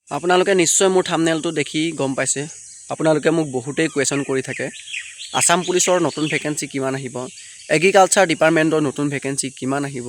আপোনালোকে নিশ্চয় মোৰ থাম্বনেইলটো দেখি গম পাইছে। আপোনালোকে মোক বহুতেই কুৱেশ্যন কৰি থাকে আসাম পুলিচৰ নতুন ভেকেঞ্চি কিমান আহিব, এগ্ৰিকালচাৰ ডিপাৰ্টমেণ্টৰ নতুন ভেকেঞ্চি কিমান আহিব,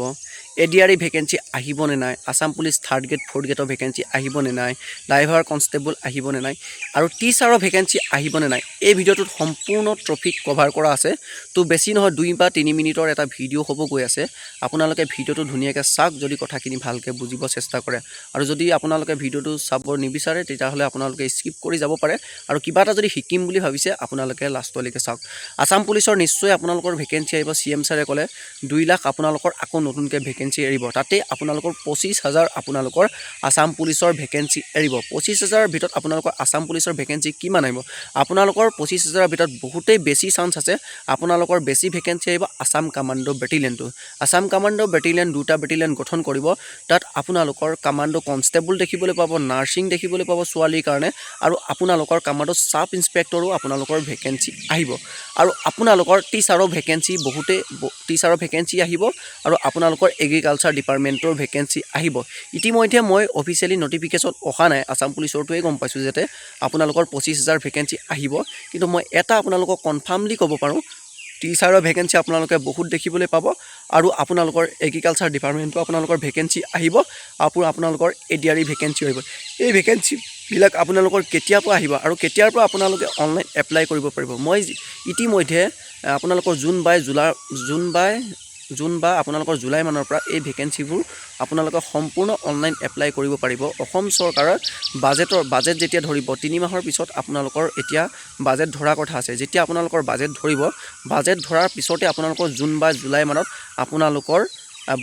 এডিআৰই ভেকেঞ্চি আহিব নে নাই, Assam police 3rd grade 4th গ্ৰেডৰ ভেকেঞ্চি আহিব নে নাই, ড্ৰাইভাৰ কনষ্টেবল আহিব নে নাই আৰু টিচাৰৰ ভেকেঞ্চি আহিব নে নাই। এই ভিডিঅ'টোত সম্পূৰ্ণ টপিক কভাৰ কৰা আছে। তো বেছি নহয় 2 বা 3 মিনিটৰ এটা ভিডিঅ' হ'ব গৈ আছে। আপোনালোকে ভিডিঅ'টো ধুনীয়াকৈ চাওক যদি কথাখিনি ভালকৈ বুজিব চেষ্টা কৰে, আৰু যদি আপোনালোকে ভিডিঅ'টো চাব নিবিচাৰে তেতিয়াহ'লে আপোনালোকে স্কিপ কৰি যাব পাৰে, আৰু কিবা এটা যদি শিকিম বুলি ভাবিছে আপোনালোকে লাষ্টলৈকে চাওক। আসাম পুলিচৰ নিশ্চয় আপোনালোকৰ ভেকেঞ্চি আহিব। CM ছাৰে ক'লে 2 লাখ আপোনালোকৰ আকৌ নতুনকৈ ভেকেঞ্চি এৰিব। তাতে আপোনালোকৰ 25,000 আপোনালোকৰ আসাম পুলিচৰ ভেকেঞ্চি এৰিব। 25,000ৰ ভিতৰত আপোনালোকৰ আসাম পুলিচৰ ভেকেঞ্চি কিমান আহিব? আপোনালোকৰ 25,000ৰ ভিতৰত বহুতেই বেছি চান্স আছে আপোনালোকৰ বেছি ভেকেঞ্চি আহিব আসাম কামাণ্ডো বেটেলিয়নটো। আসাম কামাণ্ডো বেটেলিয়ন 2টা বেটেলিয়ন গঠন কৰিব। তাত আপোনালোকৰ কামাণ্ডো কনষ্টেবল দেখিবলৈ পাব, নাৰ্ছিং দেখিবলৈ পাব ছোৱালীৰ কাৰণে, আৰু আপোনালোকৰ কামাণ্ডো সাব ইন্সপেক্টৰো আপোনালোকৰ ভেকেঞ্চি আহিব। আৰু আপোনালোকৰ টিচাৰৰ ভেকেঞ্চি টিচাৰৰ ভেকেঞ্চি আহিব, আৰু আপোনালোকৰ এগ্ৰিকালচাৰ ডিপাৰ্টমেণ্টৰ ভেকেঞ্চি আহিব। ইতিমধ্যে মই অফিচিয়েলি নটিফিকেশ্যন অহা নাই, আসাম পুলিচৰটোৱে গম পাইছোঁ যাতে আপোনালোকৰ 25,000 ভেকেঞ্চি আহিব। কিন্তু মই এটা আপোনালোকক কনফাৰ্মলি ক'ব পাৰোঁ, টিচাৰৰ ভেকেঞ্চি আপোনালোকে বহুত দেখিবলৈ পাব, আৰু আপোনালোকৰ এগ্ৰিকালচাৰ ডিপাৰ্টমেণ্টৰ আপোনালোকৰ ভেকেঞ্চি আহিব, আপোনালোকৰ এডিআৰই ভেকেঞ্চি আহিব। এই ভেকেঞ্চিবিলাক আপোনালোকৰ কেতিয়াৰ পৰা আহিব আৰু কেতিয়াৰ পৰা আপোনালোকে অনলাইন এপ্লাই কৰিব পাৰিব? মই ইতিমধ্যে আপোনালোকৰ জুন বা আপোনালোকৰ জুলাই মানৰ পৰা এই ভেকেঞ্চিবোৰ আপোনালোকে সম্পূৰ্ণ অনলাইন এপ্লাই কৰিব পাৰিব। অসম চৰকাৰৰ বাজেট যেতিয়া ধৰিব 3 মাহৰ পিছত আপোনালোকৰ এতিয়া বাজেট ধৰা কথা আছে। যেতিয়া আপোনালোকৰ বাজেট ধৰিব, বাজেট ধৰাৰ পিছতে আপোনালোকৰ জুন বা জুলাই মানত আপোনালোকৰ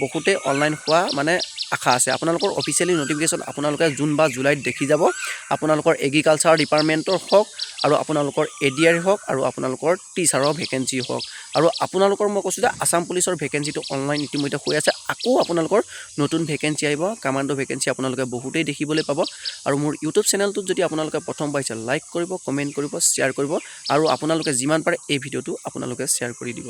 বহুতেই অনলাইন হোৱা মানে আশা আছে। আপোনালোকৰ অফিচিয়েলি নটিফিকেশ্যন আপোনালোকে জুন বা জুলাইত দেখি যাব। আপোনালোকৰ এগ্ৰিকালচাৰ ডিপাৰ্টমেণ্টৰ হওক, আৰু আপোনালোকৰ এডিআৰই হওক, আৰু আপোনালোকৰ টিচাৰৰ ভেকেঞ্চি হওক, আৰু আপোনালোকৰ মই কৈছোঁ যে আসাম পুলিচৰ ভেকেঞ্চিটো অনলাইন ইতিমধ্যে হৈ আছে। আকৌ আপোনালোকৰ নতুন ভেকেঞ্চি আহিব, কামাণ্ডো ভেকেঞ্চি আপোনালোকে বহুতেই দেখিবলৈ পাব। আৰু মোৰ ইউটিউব চেনেলটোত যদি আপোনালোকে প্ৰথম পাইছে লাইক কৰিব, কমেণ্ট কৰিব, শ্বেয়াৰ কৰিব, আৰু আপোনালোকে যিমান পাৰে এই ভিডিঅ'টো আপোনালোকে শ্বেয়াৰ কৰি দিব।